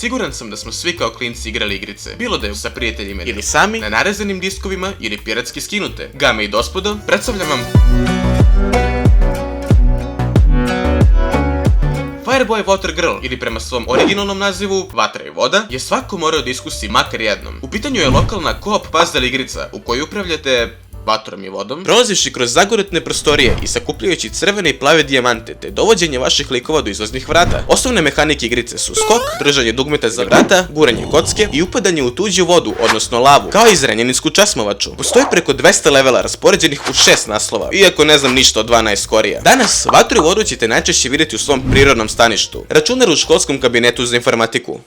Siguran sam da smo svi kao klinci igrali igrice, bilo da je sa prijateljima ili sami, na narezanim diskovima ili piratski skinute. Game i gospodo, predstavljam vam Fireboy Water Girl, ili prema svom originalnom nazivu Vatra i voda, je svako morao da iskusi makar jednom. U pitanju je lokalna co-op puzzle igrica u kojoj upravljate vatrom i vodom, prolazivši kroz zagoretne prostorije i sakupljajući crvene i plave dijamante, te dovođenje vaših likova do izlaznih vrata. Osnovne mehanike igrice su skok, držanje dugmeta za vrata, guranje kocke i upadanje u tuđu vodu, odnosno lavu, kao i zrenjaninsku časmovaču. Postoji preko 200 levela raspoređenih u 6 naslova, iako ne znam ništa o 12 korija. Danas, vatru i vodu ćete najčešće vidjeti u svom prirodnom staništu, računaru u školskom kabinetu za informatiku.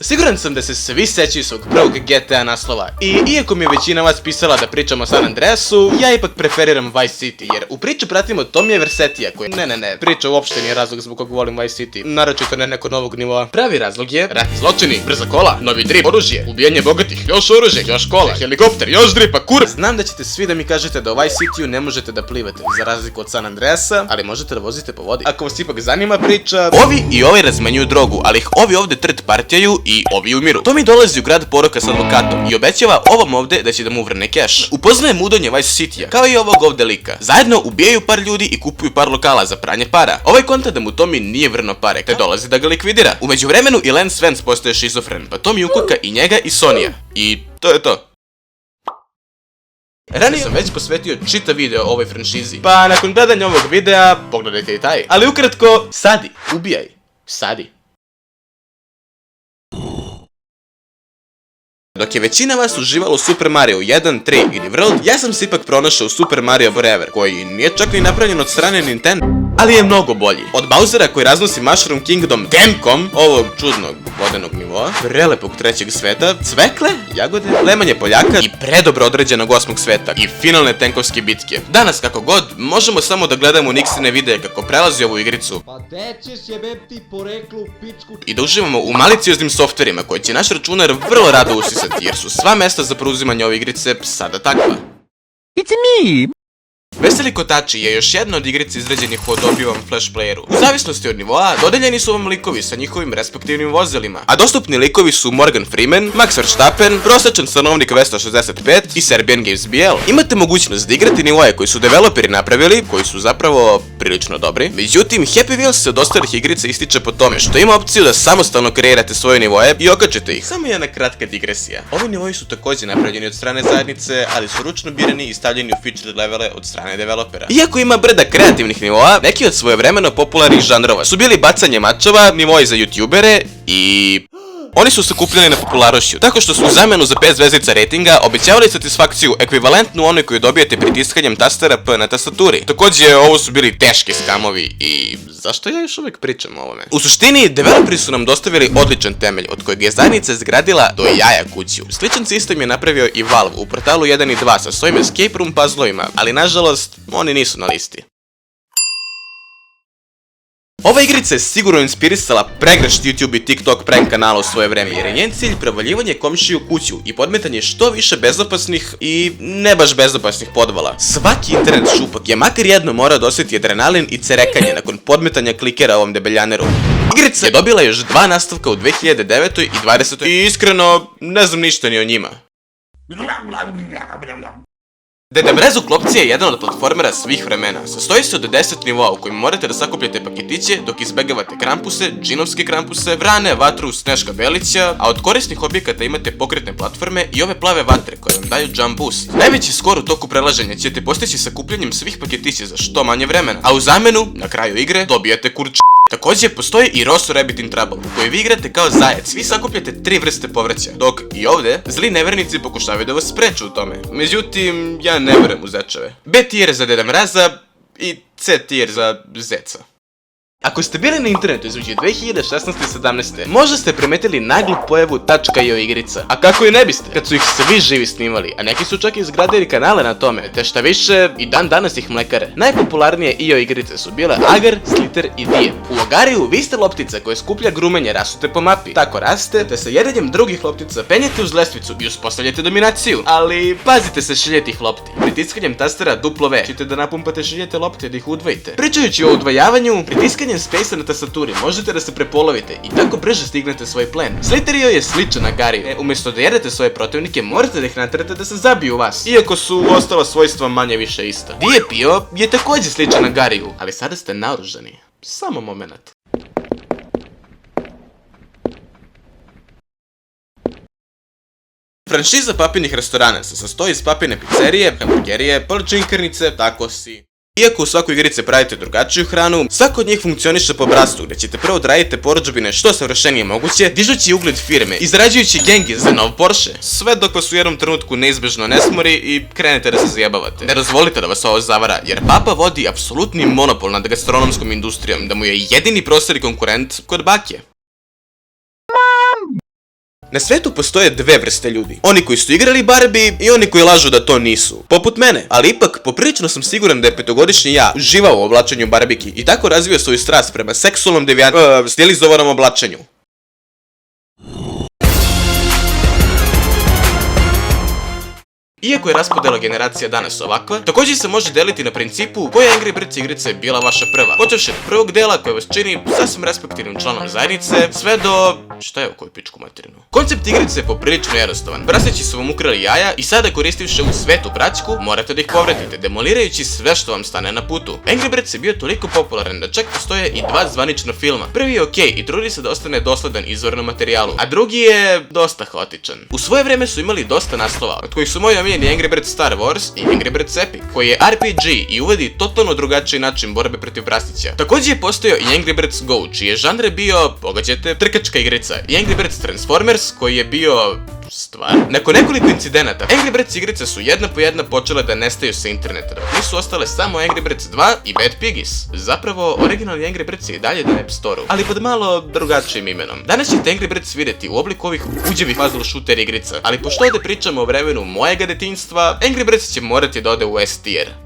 Siguran sam da se svi sećaju svog prvog GTA naslova i iako mi je većina vas pisala da pričamo o San Andreasu, ja ipak preferiram Vice City jer u priču pratimo Tomija Versetija koji priča uopšte nije razlog zbog kog volim Vice City, naročito ne nekog novog nivoa. Pravi razlog je ratni zločini, brza kola, novi drip, oružje, ubijanje bogatih, još oružje, još kola, helikopter, još dripa, kur... Znam da ćete svi da mi kažete da u Vice Cityu ne možete da plivate, za razliku od San Andreasa, ali možete da vozite po vodi. Ako vas ipak zanima priča, ovi i ovi razmenjuju drogu, ali ih ovi ovde trt partijaju i ovi umiru. Tommy dolazi u grad poroka s advokatom i obećava ovom ovde da će da mu uvrne keš. Upoznaje mudonje Vice Citya, kao i ovog ovde lika. Zajedno ubijaju par ljudi i kupuju par lokala za pranje para. Ovaj konta da mu Tommy nije vrno pare, te dolazi da ga likvidira. U međuvremenu i Lance Vance postaje šizofren, pa Tommy ukoka i njega i Sonija. I to je to. Ranije sam već posvetio čitav video o ovoj franšizi, pa nakon gledanja ovog videa, pogledajte i taj. Ali ukratko, sadi, ubijaj, sadi. Dok je većina vas uživala u Super Mario 1, 3 ili World, ja sam se ipak pronašao u Super Mario Forever, koji nije čak ni napravljen od strane Nintendo, ali je mnogo bolji. Od Bowsera koji raznosi Mushroom Kingdom temkom ovog čudnog vodenog nivoa, prelepog trećeg sveta, cvekle, jagode, lemanje poljaka i predobro određenog 8. sveta i finalne tenkovske bitke. Danas kako god, možemo samo da gledamo Nixine videe kako prelazi ovu igricu i da uživamo u malicioznim softverima koje će naš računar vrlo rado usisati, jer su sva mesta za preuzimanje ove igrice sada takva. It's me! Veseli kotači je još jedna od igrica izrađenih u odobivom Flash playeru. U zavisnosti od nivoa, dodeljeni su vam likovi sa njihovim respektivnim vozilima, a dostupni likovi su Morgan Freeman, Max Verstappen, prosječan stanovnik 265 i Serbian Games BL. Imate mogućnost da igrate nivoje koji su developeri napravili, koji su zapravo prilično dobri. Međutim, Happy Wheels se od ostalih igrica ističe po tome što ima opciju da samostalno kreirate svoje nivoje i okačete ih. Samo jedna kratka digresija. Ovi nivoji su također napravljeni od strane zajednice, ali su ručno birani i stavljeni u featured levele od strane developera. Iako ima brda kreativnih nivoa, neki od svojevremeno popularnih žanrova su bili bacanje mačeva, nivoji za youtubere i... Oni su sakupljeni na popularnošću, tako što su u zamenu za 5 zvezdica ratinga obećavali satisfakciju ekvivalentnu onoj koju dobijete pritiskanjem tastera P na tastaturi. Također, ovo su bili teški skamovi i... Zašto ja još uvijek pričam o ovome? U suštini, developeri su nam dostavili odličan temelj od kojeg je zajednica zgradila do jaja kuću. Sličan sistem je napravio i Valve u portalu 1 i 2 sa svojim escape room puzzlovima, ali nažalost, oni nisu na listi. Ova igrica je sigurno inspirisala pregršt YouTube i TikTok prank kanala u svoje vreme, jer je njen cilj prevaljivanje komšiju u kuću i podmetanje što više bezopasnih i ne baš bezopasnih podvala. Svaki internet šupak je makar jedno morao da osjeti adrenalin i cerekanje nakon podmetanja klikera ovom debeljaneru. Igrica je dobila još 2 nastavka u 2009. i 2020. i iskreno ne znam ništa ni o njima. Deda Mrezu Klopci je jedan od platformera svih vremena. Sastoji se od 10 nivoa u kojima morate da sakupljate paketiće dok izbegavate krampuse, džinovske krampuse, vrane, vatru, Sneška Belića, a od korisnih objekata imate pokretne platforme i ove plave vatre koje vam daju jump boost. Najveći skor u toku prelaženja ćete postići sakupljanjem svih paketića za što manje vremena, a u zamenu, na kraju igre, dobijate kurč. Također postoji i Rosso Rabbit in Trouble, u kojoj vi igrate kao zajac, vi sakupljate 3 vrste povrća, dok i ovdje zli nevernici pokušavaju da vas spreče u tome. Međutim, ja ne verujem u zečeve. B tier za Deda Mraza i C tier za zeca. Ako ste bili na internetu između 2016. i 2017. možda ste primetili naglu pojavu .io igrica. A kako i ne biste, kad su ih svi živi snimali, a neki su čak izgradili kanale na tome, te šta više, i dan danas ih mlekare. Najpopularnije IO igrice su bile Agar, Slither i Dije. U Agariju vi ste loptica koja skuplja grumenje rasute po mapi. Tako raste, te sa jedenjem drugih loptica penjete uz lestvicu i uspostavljate dominaciju. Ali pazite se šiljetih lopti. Pritiskanjem tastera W ćete da napumpate šiljete lopte da ih udvojite. Pričajući o udvajavanju, pritiskanjem Klickanjem space na tastaturi možete da se prepolovite i tako brže stignete svoj plen. Slither.io je sličan na Gariju. Umjesto da jedete svoje protivnike, morate da ih naterate da se zabiju u vas, iako su ostala svojstva manje više ista. Diepio je također sličan na Gariju, ali sada ste naoružani. Samo moment. Franšiza papinih restorana se sastoji iz papine pizzerije, hamburgerije, palačinkarnice, takosi. Iako u svakoj igrici pravite drugačiju hranu, svako od njih funkcioniše po obrascu gdje ćete prvo odraditi porudžbine što savršenije moguće, dižući ugled firme i zarađujući gengi za nov Porsche. Sve dok vas u jednom trenutku neizbježno ne smori i krenete da se zajebavate. Ne dozvolite da vas ovo zavara, jer papa vodi apsolutni monopol nad gastronomskom industrijom, da mu je jedini prostor i konkurent kod bake. Na svetu postoje dve vrste ljudi. Oni koji su igrali Barbie i oni koji lažu da to nisu. Poput mene. Ali ipak, poprilično sam siguran da je petogodišnji ja uživao u oblačenju Barbiki i tako razvio svoju strast prema seksualnom stilizovanom oblačenju. Iako je raspodela generacija danas ovakva, također se može deliti na principu koja Angry Birds igrica je bila vaša prva. Počevši od prvog dela koje vas čini sasvim respektivnim članom zajednice, sve do... šta je u koju pičku materinu? Koncept igrice je poprilično jednostavan. Praseći su vam ukrali jaja i sada koristivši ovu svetu praćku, morate da ih povratite, demolirajući sve što vam stane na putu. Angry Birds je bio toliko popularan da čak postoje i dva zvanična filma. Prvi je okej i trudi se da ostane dosledan izvornom materijalu, a drugi je dosta haotičan. U svoje vreme su imali dosta naslova, od kojih su moji omiljeni Angry Birds Star Wars i Angry Birds Epic, koji je RPG i uvodi totalno drugačiji način borbe protiv prastića. Također je postojao i Angry Birds Go, čiji je žanr bio, pogađate, trkačka igrica, i Angry Birds Transformers, koji je bio... stvar. Nakon nekoliko incidenata, Angry Birds igrice su jedna po jedna počele da nestaju sa interneta, dok nisu ostale samo Angry Birds 2 i Bad Piggies. Zapravo, originalni Angry Birds je i dalje na App Store-u, ali pod malo drugačijim imenom. Danas ćete Angry Birds vidjeti u obliku ovih uđevih puzzle shooter igrica, ali pošto ovdje pričamo o vremenu mojega detinjstva, Angry Birds će morati da ode u S tier.